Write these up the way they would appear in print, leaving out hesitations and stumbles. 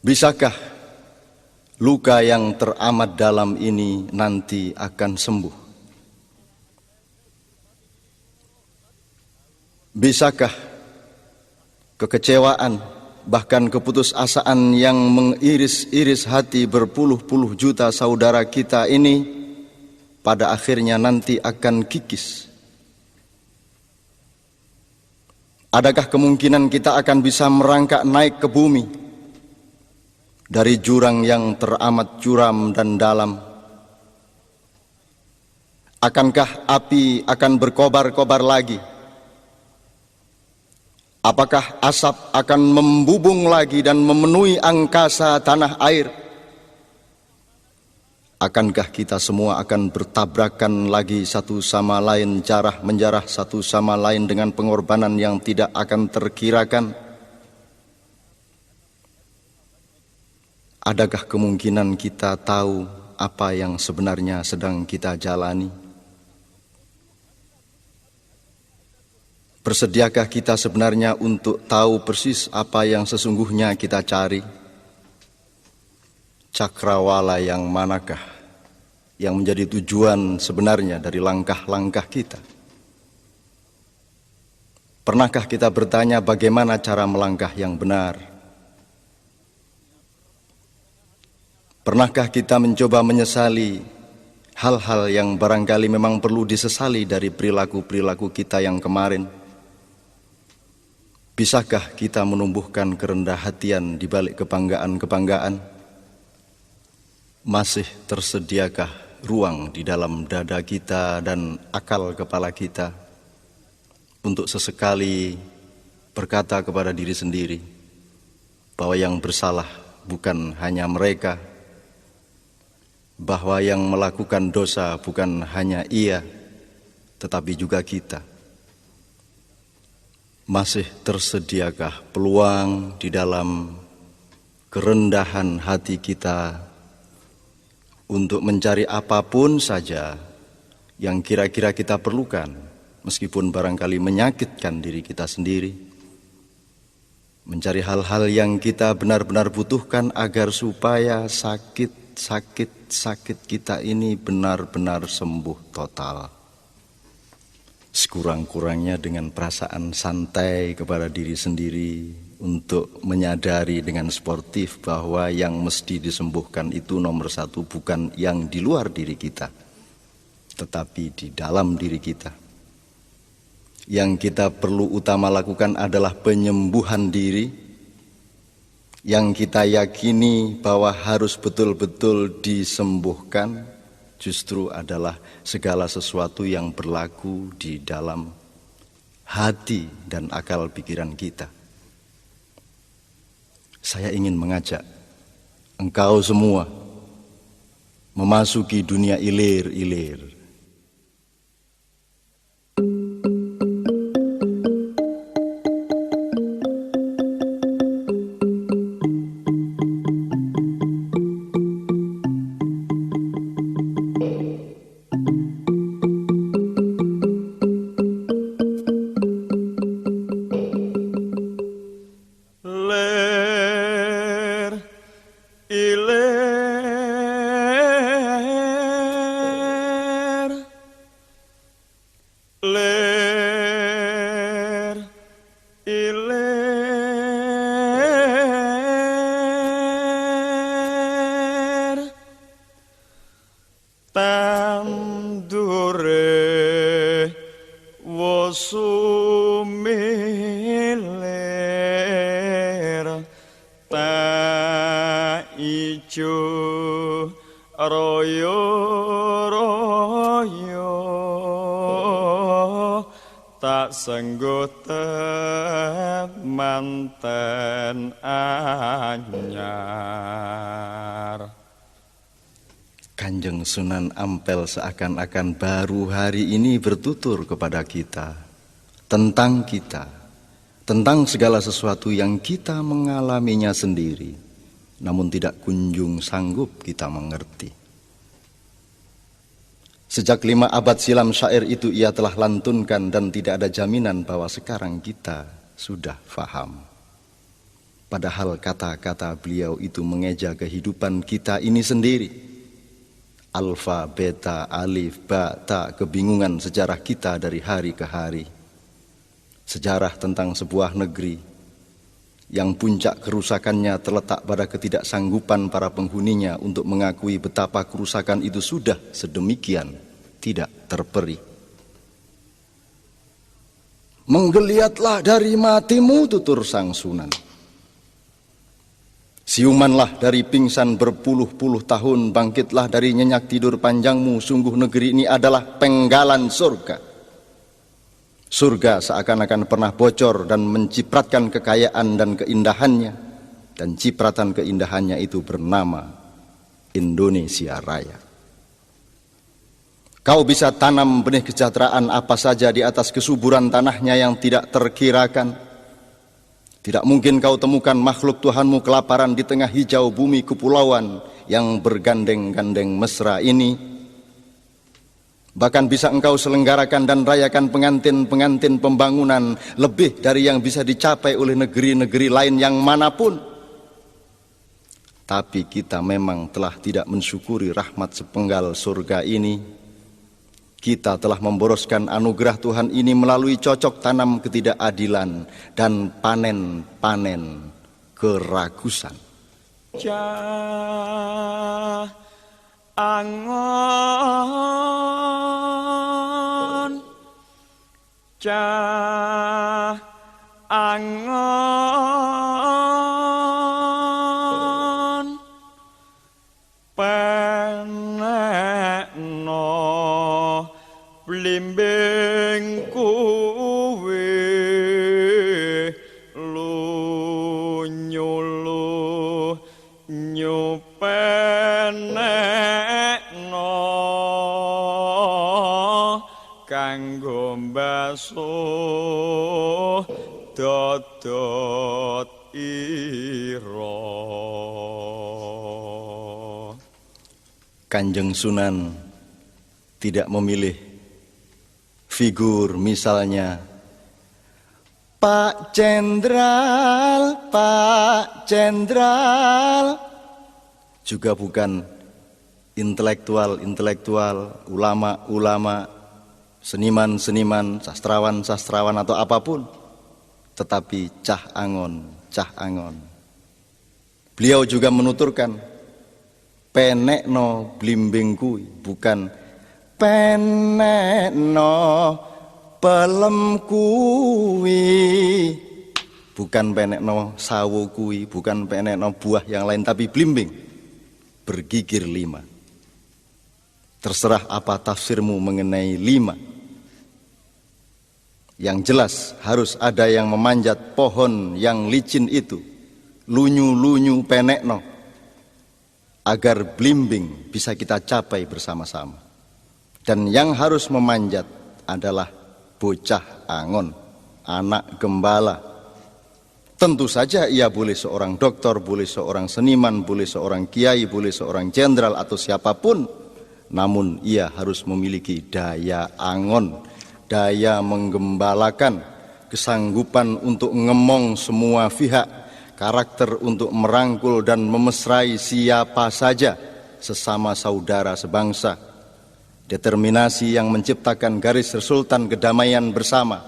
Bisakah luka yang teramat dalam ini nanti akan sembuh? Bisakah kekecewaan, bahkan keputusasaan yang mengiris-iris hati berpuluh-puluh juta saudara kita ini pada akhirnya nanti akan kikis? Adakah kemungkinan kita akan bisa merangkak naik ke bumi dari jurang yang teramat curam dan dalam? Akankah api akan berkobar-kobar lagi? Apakah asap akan membubung lagi dan memenuhi angkasa tanah air? Akankah kita semua akan bertabrakan lagi satu sama lain, jarah menjarah satu sama lain dengan pengorbanan yang tidak akan terkirakan? Adakah kemungkinan kita tahu apa yang sebenarnya sedang kita jalani? Bersediakah kita sebenarnya untuk tahu persis apa yang sesungguhnya kita cari? Cakrawala yang manakah yang menjadi tujuan sebenarnya dari langkah-langkah kita? Pernahkah kita bertanya bagaimana cara melangkah yang benar? Pernahkah kita mencoba menyesali hal-hal yang barangkali memang perlu disesali dari perilaku-perilaku kita yang kemarin? Bisakah kita menumbuhkan kerendah hatian di balik kebanggaan-kebanggaan? Masih tersediakah ruang di dalam dada kita dan akal kepala kita untuk sesekali berkata kepada diri sendiri bahwa yang bersalah bukan hanya mereka, bahwa yang melakukan dosa bukan hanya ia, tetapi juga kita? Masih tersediakah peluang di dalam kerendahan hati kita untuk mencari apapun saja yang kira-kira kita perlukan, meskipun barangkali menyakitkan diri kita sendiri, mencari hal-hal yang kita benar-benar butuhkan agar supaya sakit kita ini benar-benar sembuh total. Sekurang-kurangnya dengan perasaan santai kepada diri sendiri untuk menyadari dengan sportif bahwa yang mesti disembuhkan itu nomor satu bukan yang di luar diri kita, tetapi di dalam diri kita. Yang kita perlu utama lakukan adalah penyembuhan diri, yang kita yakini bahwa harus betul-betul disembuhkan justru adalah segala sesuatu yang berlaku di dalam hati dan akal pikiran kita. Saya ingin mengajak engkau semua memasuki dunia ilir-ilir. Tandure wosumiler ta ijo royo-royo tak senggot manten anyar. Kanjeng Sunan Ampel seakan-akan baru hari ini bertutur kepada kita, tentang segala sesuatu yang kita mengalaminya sendiri, namun tidak kunjung sanggup kita mengerti. Sejak 5 abad silam syair itu ia telah lantunkan dan tidak ada jaminan bahwa sekarang kita sudah faham. Padahal kata-kata beliau itu mengeja kehidupan kita ini sendiri. Alfa, beta, alif, ba, ta, kebingungan sejarah kita dari hari ke hari. Sejarah tentang sebuah negeri yang puncak kerusakannya terletak pada ketidaksanggupan para penghuninya untuk mengakui betapa kerusakan itu sudah sedemikian tidak terperi. Menggeliatlah dari matimu, tutur sang Sunan. Siumanlah dari pingsan berpuluh-puluh tahun, bangkitlah dari nyenyak tidur panjangmu, sungguh negeri ini adalah penggalan surga. Surga seakan-akan pernah bocor dan mencipratkan kekayaan dan keindahannya, dan cipratan keindahannya itu bernama Indonesia Raya. Kau bisa tanam benih kesejahteraan apa saja di atas kesuburan tanahnya yang tidak terkirakan. Tidak mungkin kau temukan makhluk Tuhanmu kelaparan di tengah hijau bumi kepulauan yang bergandeng-gandeng mesra ini. Bahkan bisa engkau selenggarakan dan rayakan pengantin-pengantin pembangunan lebih dari yang bisa dicapai oleh negeri-negeri lain yang manapun. Tapi kita memang telah tidak mensyukuri rahmat sepenggal surga ini. Kita telah memboroskan anugerah Tuhan ini melalui cocok tanam ketidakadilan dan panen-panen keragusan. Cah angon, cah angon, penekno blimbing kuwi lunyu nyupenekno kanggo mbasuh dodot ira. Kanjeng Sunan tidak memilih figur misalnya Pak Jenderal, Pak Jenderal, juga bukan intelektual-intelektual, ulama-ulama, seniman-seniman, sastrawan-sastrawan atau apapun, tetapi Cah Angon, Cah Angon. Beliau juga menuturkan penekno blimbing kuwi, bukan penekno pelem kuwi, bukan penekno sawo kuwi, bukan penekno buah yang lain, tapi blimbing bergigir 5. Terserah apa tafsirmu mengenai 5. Yang jelas harus ada yang memanjat pohon yang licin itu, lunyu-lunyu penekno, agar blimbing bisa kita capai bersama-sama. Dan yang harus memanjat adalah bocah angon, anak gembala. Tentu saja ia boleh seorang dokter, boleh seorang seniman, boleh seorang kiai, boleh seorang jenderal atau siapapun. Namun ia harus memiliki daya angon, daya menggembalakan, kesanggupan untuk ngemong semua pihak, karakter untuk merangkul dan memesrai siapa saja sesama saudara sebangsa. Determinasi yang menciptakan garis resultan kedamaian bersama,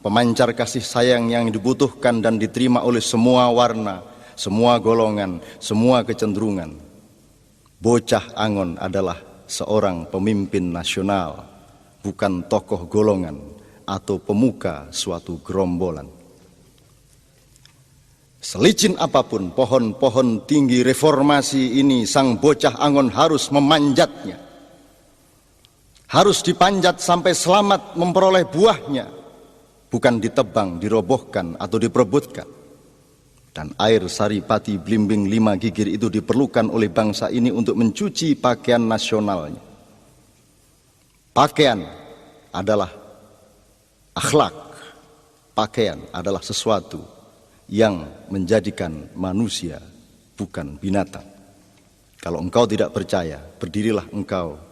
pemancar kasih sayang yang dibutuhkan dan diterima oleh semua warna, semua golongan, semua kecenderungan. Bocah Angon adalah seorang pemimpin nasional, bukan tokoh golongan atau pemuka suatu gerombolan. Selicin apapun pohon-pohon tinggi reformasi ini, sang bocah Angon harus memanjatnya. Harus dipanjat sampai selamat memperoleh buahnya, bukan ditebang, dirobohkan atau diperebutkan. Dan air saripati blimbing 5 gigir itu diperlukan oleh bangsa ini untuk mencuci pakaian nasionalnya. Pakaian adalah akhlak, pakaian adalah sesuatu yang menjadikan manusia, bukan binatang. Kalau engkau tidak percaya, berdirilah engkau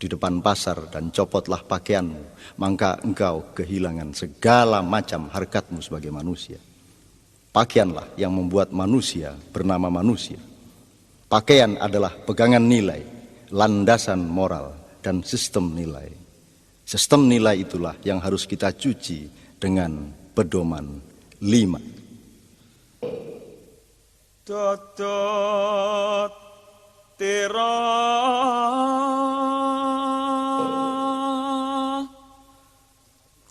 di depan pasar dan copotlah pakaianmu, maka engkau kehilangan segala macam harkatmu sebagai manusia. Pakaianlah yang membuat manusia bernama manusia. Pakaian adalah pegangan nilai, landasan moral, dan sistem nilai. Sistem nilai itulah yang harus kita cuci dengan pedoman 5. Dodot tira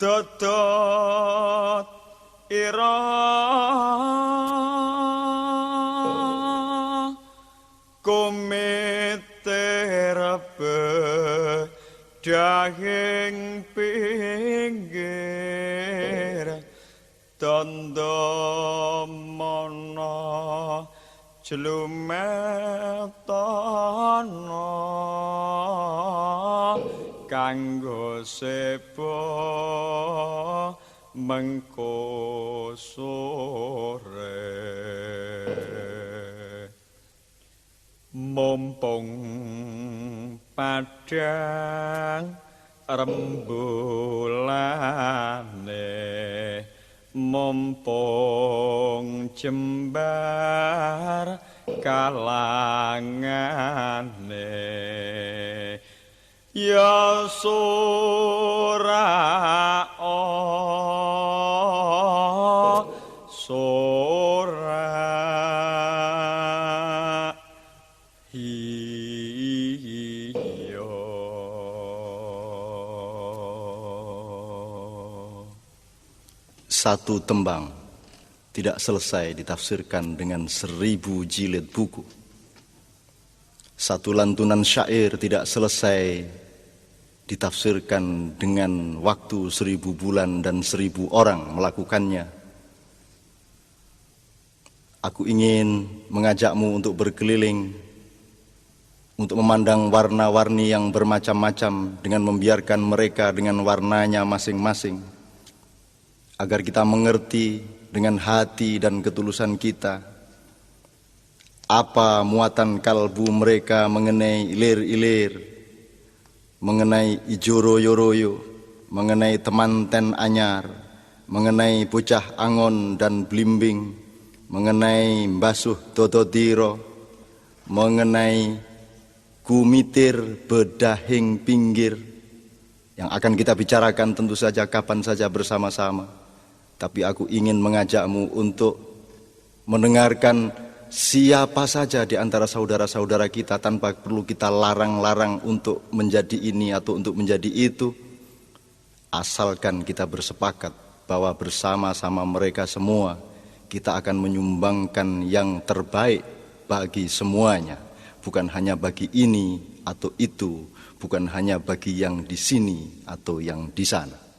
dodot ira kometerbe daging pinggir tondo mono jlumetana kanggo sebo mengko sore mumpung padang rembulane mumpung jembar kalangane ya surao sura Satu tembang tidak selesai ditafsirkan dengan 1000 jilid buku. Satu lantunan syair tidak selesai ditafsirkan dengan waktu 1000 bulan dan 1000 orang melakukannya. Aku ingin mengajakmu untuk berkeliling, untuk memandang warna-warni yang bermacam-macam dengan membiarkan mereka dengan warnanya masing-masing. Agar kita mengerti dengan hati dan ketulusan kita apa muatan kalbu mereka mengenai ilir-ilir, mengenai ijo royo-royo, mengenai temanten anyar, mengenai bocah angon dan blimbing, mengenai mbasuh dododiro, mengenai kumitir bedahing pinggir, yang akan kita bicarakan tentu saja kapan saja bersama-sama. Tapi aku ingin mengajakmu untuk mendengarkan siapa saja di antara saudara-saudara kita tanpa perlu kita larang-larang untuk menjadi ini atau untuk menjadi itu. Asalkan kita bersepakat bahwa bersama-sama mereka semua kita akan menyumbangkan yang terbaik bagi semuanya. Bukan hanya bagi ini atau itu, bukan hanya bagi yang di sini atau yang di sana.